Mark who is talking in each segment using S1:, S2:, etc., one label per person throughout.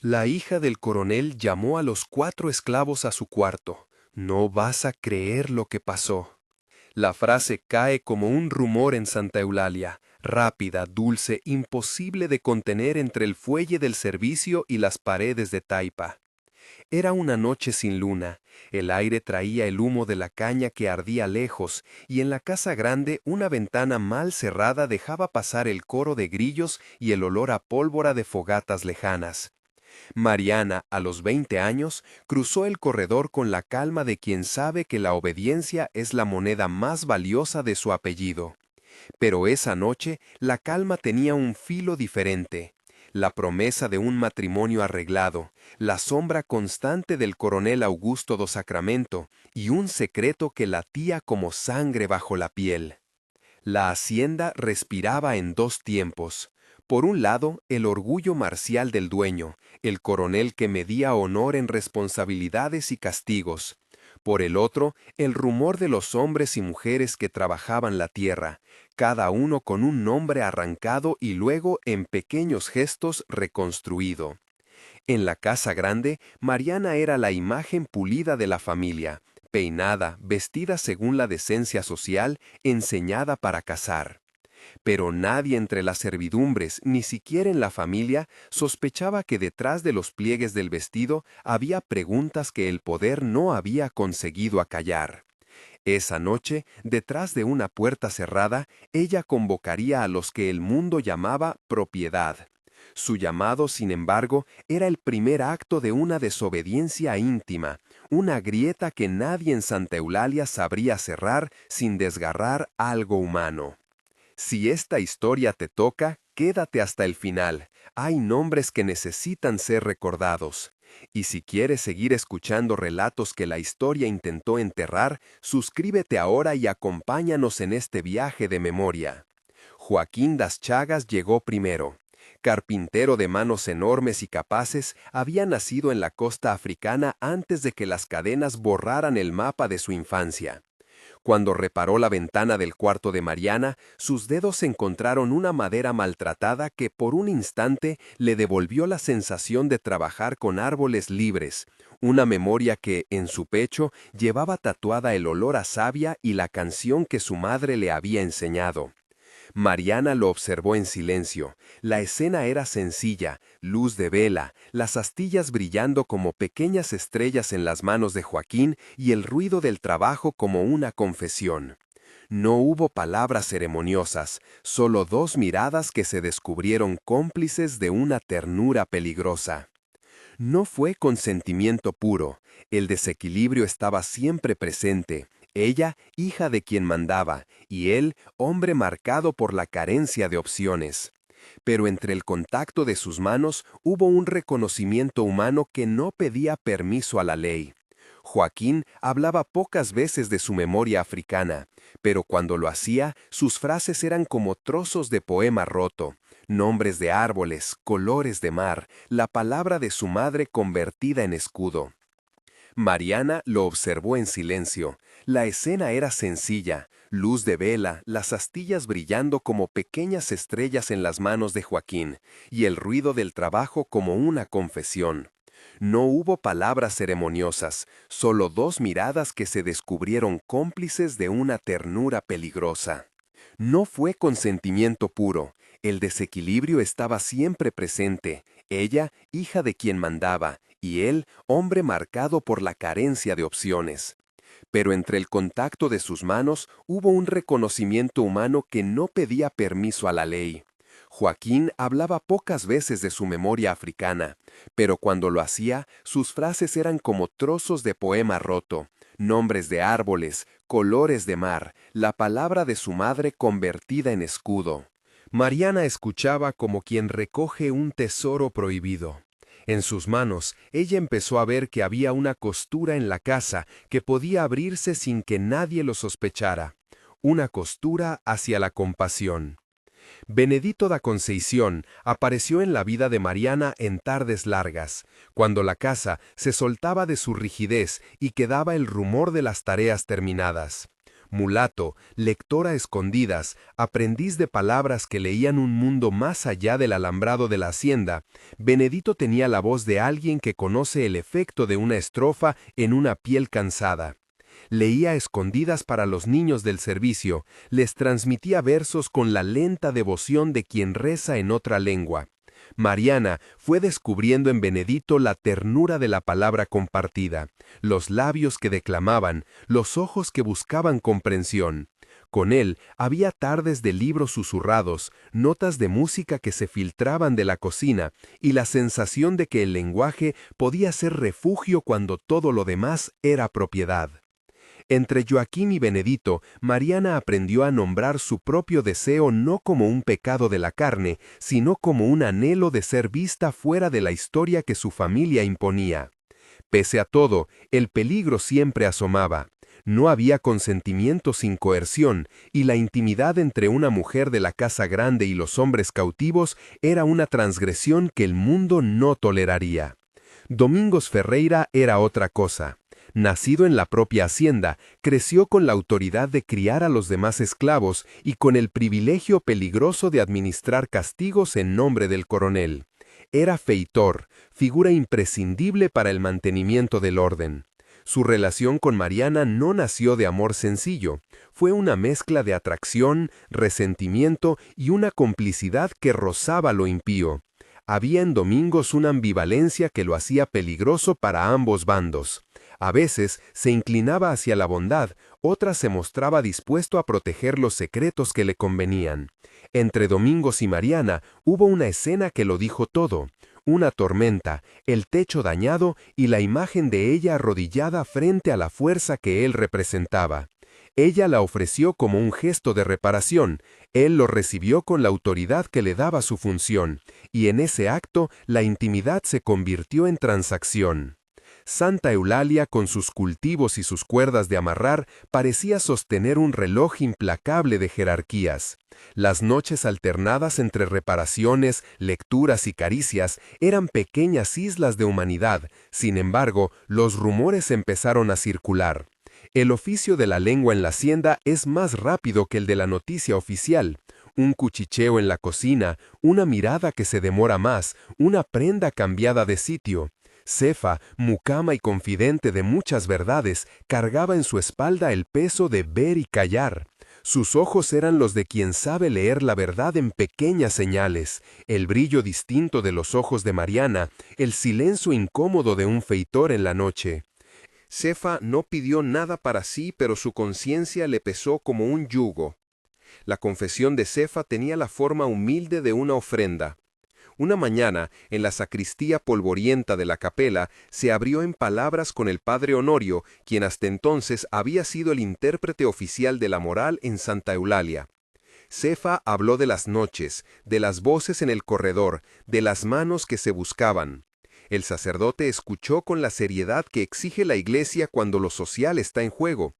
S1: La hija del coronel llamó a los 4 esclavos a su cuarto. No vas a creer lo que pasó. La frase cae como un rumor en Santa Eulalia, rápida, dulce, imposible de contener entre el fuelle del servicio y las paredes de taipa. Era una noche sin luna, el aire traía el humo de la caña que ardía lejos, y en la casa grande una ventana mal cerrada dejaba pasar el coro de grillos y el olor a pólvora de fogatas lejanas. Mariana, a los 20 años, cruzó el corredor con la calma de quien sabe que la obediencia es la moneda más valiosa de su apellido. Pero esa noche la calma tenía un filo diferente. La promesa de un matrimonio arreglado, la sombra constante del coronel Augusto do Sacramento y un secreto que latía como sangre bajo la piel. La hacienda respiraba en 2 tiempos. Por un lado, el orgullo marcial del dueño, el coronel que medía honor en responsabilidades y castigos. Por el otro, el rumor de los hombres y mujeres que trabajaban la tierra, cada uno con un nombre arrancado y luego en pequeños gestos reconstruido. En la casa grande, Mariana era la imagen pulida de la familia, peinada, vestida según la decencia social, enseñada para casar. Pero nadie entre las servidumbres, ni siquiera en la familia, sospechaba que detrás de los pliegues del vestido había preguntas que el poder no había conseguido acallar. Esa noche, detrás de una puerta cerrada, ella convocaría a los que el mundo llamaba propiedad. Su llamado, sin embargo, era el primer acto de una desobediencia íntima, una grieta que nadie en Santa Eulalia sabría cerrar sin desgarrar algo humano. Si esta historia te toca, quédate hasta el final. Hay nombres que necesitan ser recordados. Y si quieres seguir escuchando relatos que la historia intentó enterrar, suscríbete ahora y acompáñanos en este viaje de memoria. Joaquín das Chagas llegó primero. Carpintero de manos enormes y capaces, había nacido en la costa africana antes de que las cadenas borraran el mapa de su infancia. Cuando reparó la ventana del cuarto de Mariana, sus dedos encontraron una madera maltratada que por un instante le devolvió la sensación de trabajar con árboles libres, una memoria que, en su pecho, llevaba tatuada el olor a savia y la canción que su madre le había enseñado. Mariana lo observó en silencio. La escena era sencilla, luz de vela, las astillas brillando como pequeñas estrellas en las manos de Joaquín y el ruido del trabajo como una confesión. No hubo palabras ceremoniosas, solo 2 miradas que se descubrieron cómplices de una ternura peligrosa. No fue consentimiento puro, el desequilibrio estaba siempre presente, ella, hija de quien mandaba, y él, hombre marcado por la carencia de opciones. Pero entre el contacto de sus manos hubo un reconocimiento humano que no pedía permiso a la ley. Joaquín hablaba pocas veces de su memoria africana, pero cuando lo hacía, sus frases eran como trozos de poema roto, nombres de árboles, colores de mar, la palabra de su madre convertida en escudo. Mariana lo observó en silencio. La escena era sencilla, luz de vela, las astillas brillando como pequeñas estrellas en las manos de Joaquín, y el ruido del trabajo como una confesión. No hubo palabras ceremoniosas, solo 2 miradas que se descubrieron cómplices de una ternura peligrosa. No fue consentimiento puro, el desequilibrio estaba siempre presente, ella, hija de quien mandaba, y él, hombre marcado por la carencia de opciones. Pero entre el contacto de sus manos hubo un reconocimiento humano que no pedía permiso a la ley. Joaquín hablaba pocas veces de su memoria africana, pero cuando lo hacía, sus frases eran como trozos de poema roto, nombres de árboles, colores de mar, la palabra de su madre convertida en escudo. Mariana escuchaba como quien recoge un tesoro prohibido. En sus manos, ella empezó a ver que había una costura en la casa que podía abrirse sin que nadie lo sospechara. Una costura hacia la compasión. Benedito da Conceição apareció en la vida de Mariana en tardes largas, cuando la casa se soltaba de su rigidez y quedaba el rumor de las tareas terminadas. Mulato, lector a escondidas, aprendiz de palabras que leían un mundo más allá del alambrado de la hacienda, Benedito tenía la voz de alguien que conoce el efecto de una estrofa en una piel cansada. Leía a escondidas para los niños del servicio, les transmitía versos con la lenta devoción de quien reza en otra lengua. Mariana fue descubriendo en Benedito la ternura de la palabra compartida, los labios que declamaban, los ojos que buscaban comprensión. Con él había tardes de libros susurrados, notas de música que se filtraban de la cocina y la sensación de que el lenguaje podía ser refugio cuando todo lo demás era propiedad. Entre Joaquín y Benedito, Mariana aprendió a nombrar su propio deseo no como un pecado de la carne, sino como un anhelo de ser vista fuera de la historia que su familia imponía. Pese a todo, el peligro siempre asomaba. No había consentimiento sin coerción, y la intimidad entre una mujer de la casa grande y los hombres cautivos era una transgresión que el mundo no toleraría. Domingos Ferreira era otra cosa. Nacido en la propia hacienda, creció con la autoridad de criar a los demás esclavos y con el privilegio peligroso de administrar castigos en nombre del coronel. Era feitor, figura imprescindible para el mantenimiento del orden. Su relación con Mariana no nació de amor sencillo, fue una mezcla de atracción, resentimiento y una complicidad que rozaba lo impío. Había en Domingos una ambivalencia que lo hacía peligroso para ambos bandos. A veces se inclinaba hacia la bondad, otras se mostraba dispuesto a proteger los secretos que le convenían. Entre Domingos y Mariana hubo una escena que lo dijo todo, una tormenta, el techo dañado y la imagen de ella arrodillada frente a la fuerza que él representaba. Ella la ofreció como un gesto de reparación, él lo recibió con la autoridad que le daba su función, y en ese acto la intimidad se convirtió en transacción. Santa Eulalia, con sus cultivos y sus cuerdas de amarrar, parecía sostener un reloj implacable de jerarquías. Las noches alternadas entre reparaciones, lecturas y caricias eran pequeñas islas de humanidad. Sin embargo, los rumores empezaron a circular. El oficio de la lengua en la hacienda es más rápido que el de la noticia oficial. Un cuchicheo en la cocina, una mirada que se demora más, una prenda cambiada de sitio. Cefa, mucama y confidente de muchas verdades, cargaba en su espalda el peso de ver y callar. Sus ojos eran los de quien sabe leer la verdad en pequeñas señales, el brillo distinto de los ojos de Mariana, el silencio incómodo de un feitor en la noche. Cefa no pidió nada para sí, pero su conciencia le pesó como un yugo. La confesión de Cefa tenía la forma humilde de una ofrenda. Una mañana, en la sacristía polvorienta de la capela, se abrió en palabras con el padre Honorio, quien hasta entonces había sido el intérprete oficial de la moral en Santa Eulalia. Cefa habló de las noches, de las voces en el corredor, de las manos que se buscaban. El sacerdote escuchó con la seriedad que exige la Iglesia cuando lo social está en juego.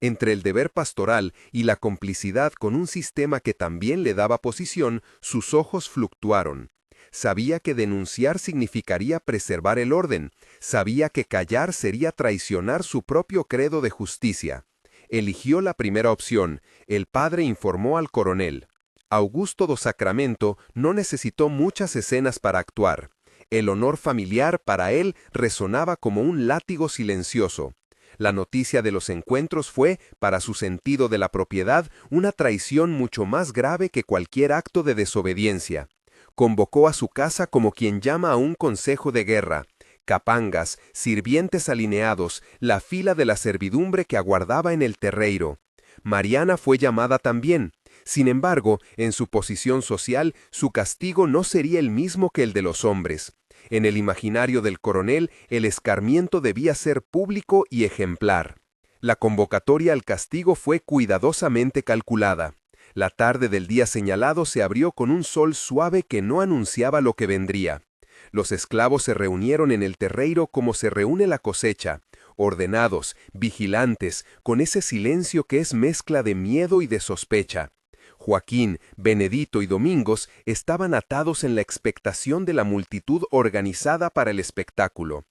S1: Entre el deber pastoral y la complicidad con un sistema que también le daba posición, sus ojos fluctuaron. Sabía que denunciar significaría preservar el orden. Sabía que callar sería traicionar su propio credo de justicia. Eligió la primera opción. El padre informó al coronel. Augusto do Sacramento no necesitó muchas escenas para actuar. El honor familiar para él resonaba como un látigo silencioso. La noticia de los encuentros fue, para su sentido de la propiedad, una traición mucho más grave que cualquier acto de desobediencia. Convocó a su casa como quien llama a un consejo de guerra. Capangas, sirvientes alineados, la fila de la servidumbre que aguardaba en el terreiro. Mariana fue llamada también. Sin embargo, en su posición social, su castigo no sería el mismo que el de los hombres. En el imaginario del coronel, el escarmiento debía ser público y ejemplar. La convocatoria al castigo fue cuidadosamente calculada. La tarde del día señalado se abrió con un sol suave que no anunciaba lo que vendría. Los esclavos se reunieron en el terreiro como se reúne la cosecha, ordenados, vigilantes, con ese silencio que es mezcla de miedo y de sospecha. Joaquín, Benedito y Domingos estaban atados en la expectación de la multitud organizada para el espectáculo.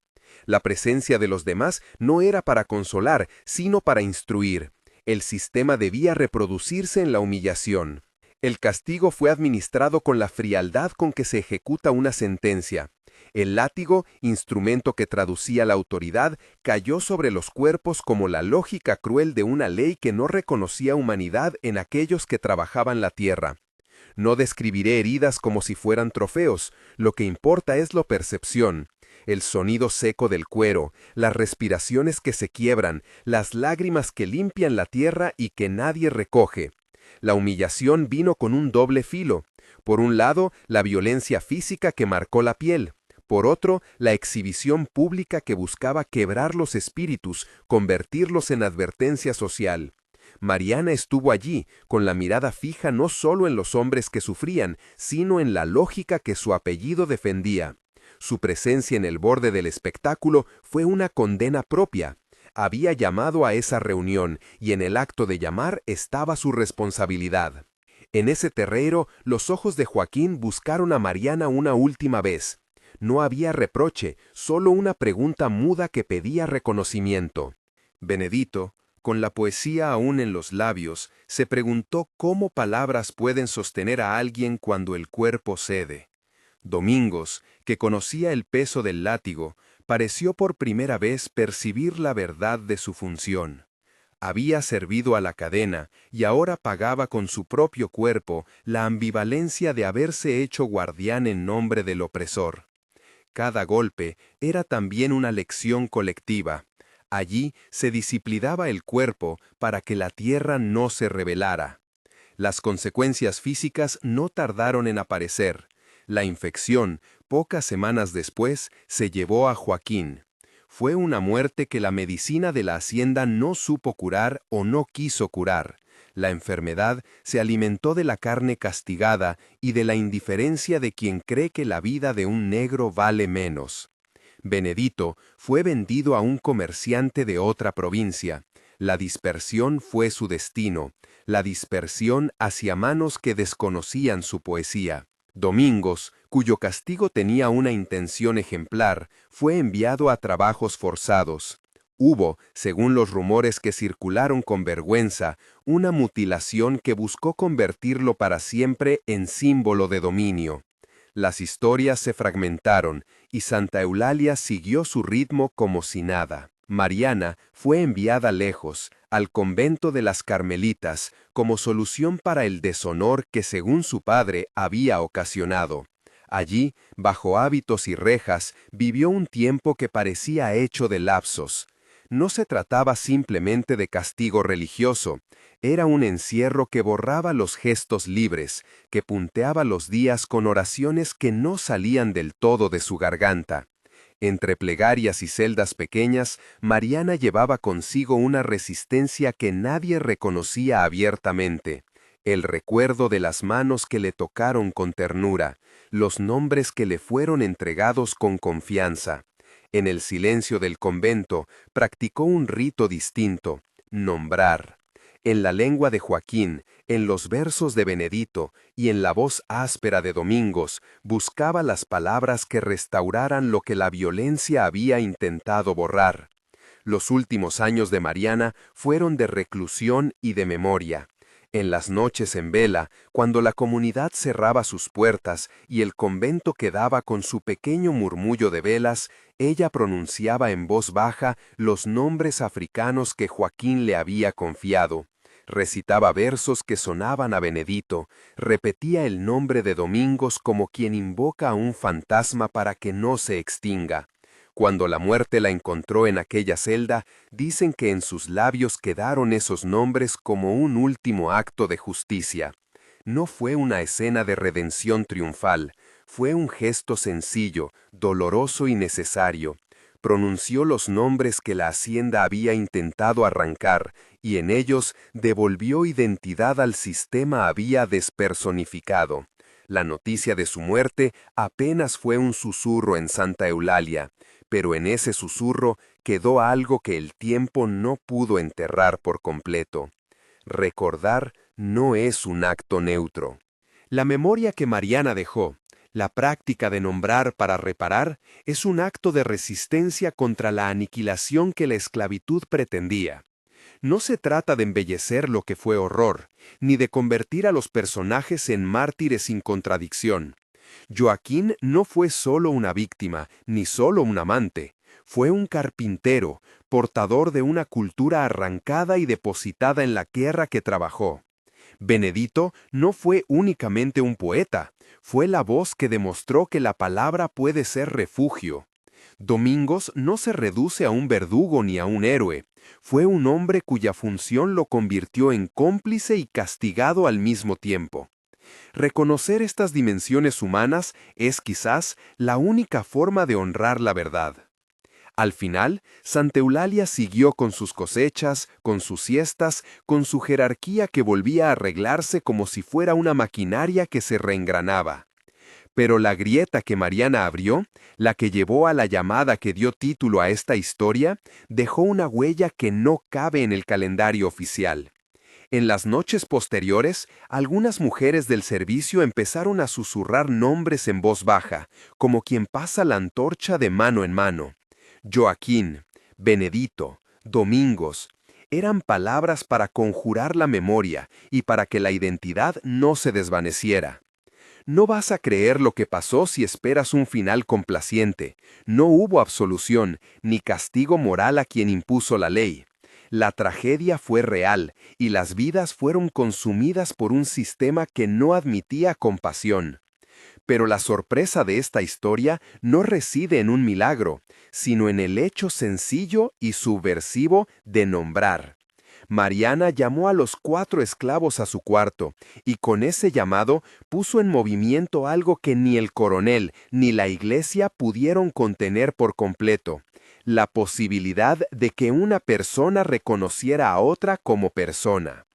S1: La presencia de los demás no era para consolar, sino para instruir. El sistema debía reproducirse en la humillación. El castigo fue administrado con la frialdad con que se ejecuta una sentencia. El látigo, instrumento que traducía la autoridad, cayó sobre los cuerpos como la lógica cruel de una ley que no reconocía humanidad en aquellos que trabajaban la tierra. No describiré heridas como si fueran trofeos, lo que importa es la percepción. El sonido seco del cuero, las respiraciones que se quiebran, las lágrimas que limpian la tierra y que nadie recoge. La humillación vino con un doble filo. Por un lado, la violencia física que marcó la piel. Por otro, la exhibición pública que buscaba quebrar los espíritus, convertirlos en advertencia social. Mariana estuvo allí, con la mirada fija no solo en los hombres que sufrían, sino en la lógica que su apellido defendía. Su presencia en el borde del espectáculo fue una condena propia. Había llamado a esa reunión, y en el acto de llamar estaba su responsabilidad. En ese terrero, los ojos de Joaquín buscaron a Mariana una última vez. No había reproche, solo una pregunta muda que pedía reconocimiento. Benedito, con la poesía aún en los labios, se preguntó cómo palabras pueden sostener a alguien cuando el cuerpo cede. Domingos, que conocía el peso del látigo, pareció por primera vez percibir la verdad de su función. Había servido a la cadena y ahora pagaba con su propio cuerpo la ambivalencia de haberse hecho guardián en nombre del opresor. Cada golpe era también una lección colectiva. Allí se disciplinaba el cuerpo para que la tierra no se rebelara. Las consecuencias físicas no tardaron en aparecer. La infección, pocas semanas después, se llevó a Joaquín. Fue una muerte que la medicina de la hacienda no supo curar o no quiso curar. La enfermedad se alimentó de la carne castigada y de la indiferencia de quien cree que la vida de un negro vale menos. Benedito fue vendido a un comerciante de otra provincia. La dispersión fue su destino, la dispersión hacia manos que desconocían su poesía. Domingos, cuyo castigo tenía una intención ejemplar, fue enviado a trabajos forzados. Hubo, según los rumores que circularon con vergüenza, una mutilación que buscó convertirlo para siempre en símbolo de dominio. Las historias se fragmentaron y Santa Eulalia siguió su ritmo como si nada. Mariana fue enviada lejos, al convento de las Carmelitas, como solución para el deshonor que según su padre había ocasionado. Allí, bajo hábitos y rejas, vivió un tiempo que parecía hecho de lapsos. No se trataba simplemente de castigo religioso, era un encierro que borraba los gestos libres, que punteaba los días con oraciones que no salían del todo de su garganta. Entre plegarias y celdas pequeñas, Mariana llevaba consigo una resistencia que nadie reconocía abiertamente. El recuerdo de las manos que le tocaron con ternura, los nombres que le fueron entregados con confianza. En el silencio del convento, practicó un rito distinto, nombrar. En la lengua de Joaquín, en los versos de Benedito y en la voz áspera de Domingos, buscaba las palabras que restauraran lo que la violencia había intentado borrar. Los últimos años de Mariana fueron de reclusión y de memoria. En las noches en vela, cuando la comunidad cerraba sus puertas y el convento quedaba con su pequeño murmullo de velas, ella pronunciaba en voz baja los nombres africanos que Joaquín le había confiado. Recitaba versos que sonaban a Benedito, repetía el nombre de Domingos como quien invoca a un fantasma para que no se extinga. Cuando la muerte la encontró en aquella celda, dicen que en sus labios quedaron esos nombres como un último acto de justicia. No fue una escena de redención triunfal, fue un gesto sencillo, doloroso y necesario. Pronunció los nombres que la hacienda había intentado arrancar, y en ellos devolvió identidad al sistema había despersonificado. La noticia de su muerte apenas fue un susurro en Santa Eulalia, pero en ese susurro quedó algo que el tiempo no pudo enterrar por completo. Recordar no es un acto neutro. La memoria que Mariana dejó, la práctica de nombrar para reparar, es un acto de resistencia contra la aniquilación que la esclavitud pretendía. No se trata de embellecer lo que fue horror, ni de convertir a los personajes en mártires sin contradicción. Joaquín no fue solo una víctima, ni solo un amante. Fue un carpintero, portador de una cultura arrancada y depositada en la tierra que trabajó. Benedito no fue únicamente un poeta, fue la voz que demostró que la palabra puede ser refugio. Domingos no se reduce a un verdugo ni a un héroe, fue un hombre cuya función lo convirtió en cómplice y castigado al mismo tiempo. Reconocer estas dimensiones humanas es quizás la única forma de honrar la verdad. Al final, Santa Eulalia siguió con sus cosechas, con sus siestas, con su jerarquía que volvía a arreglarse como si fuera una maquinaria que se reengranaba. Pero la grieta que Mariana abrió, la que llevó a la llamada que dio título a esta historia, dejó una huella que no cabe en el calendario oficial. En las noches posteriores, algunas mujeres del servicio empezaron a susurrar nombres en voz baja, como quien pasa la antorcha de mano en mano. Joaquín, Benedito, Domingos, eran palabras para conjurar la memoria y para que la identidad no se desvaneciera. No vas a creer lo que pasó si esperas un final complaciente. No hubo absolución, ni castigo moral a quien impuso la ley. La tragedia fue real, y las vidas fueron consumidas por un sistema que no admitía compasión. Pero la sorpresa de esta historia no reside en un milagro, sino en el hecho sencillo y subversivo de nombrar. Mariana llamó a los 4 esclavos a su cuarto, y con ese llamado puso en movimiento algo que ni el coronel ni la iglesia pudieron contener por completo: la posibilidad de que una persona reconociera a otra como persona.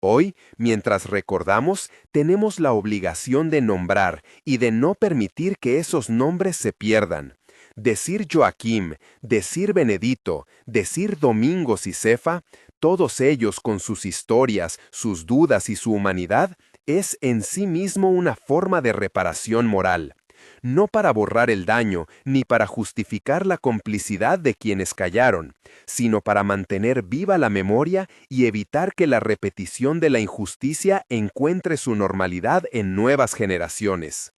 S1: Hoy, mientras recordamos, tenemos la obligación de nombrar y de no permitir que esos nombres se pierdan. Decir Joaquín, decir Benedito, decir Domingos y Cefa, todos ellos con sus historias, sus dudas y su humanidad, es en sí mismo una forma de reparación moral. No para borrar el daño, ni para justificar la complicidad de quienes callaron, sino para mantener viva la memoria y evitar que la repetición de la injusticia encuentre su normalidad en nuevas generaciones.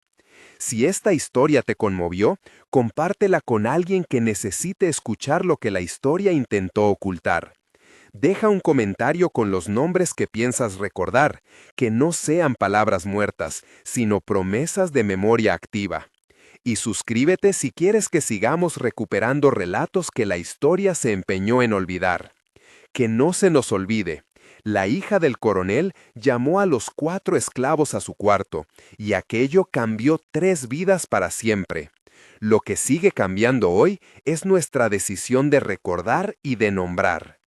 S1: Si esta historia te conmovió, compártela con alguien que necesite escuchar lo que la historia intentó ocultar. Deja un comentario con los nombres que piensas recordar, que no sean palabras muertas, sino promesas de memoria activa. Y suscríbete si quieres que sigamos recuperando relatos que la historia se empeñó en olvidar. Que no se nos olvide, la hija del coronel llamó a los 4 esclavos a su cuarto, y aquello cambió 3 vidas para siempre. Lo que sigue cambiando hoy es nuestra decisión de recordar y de nombrar.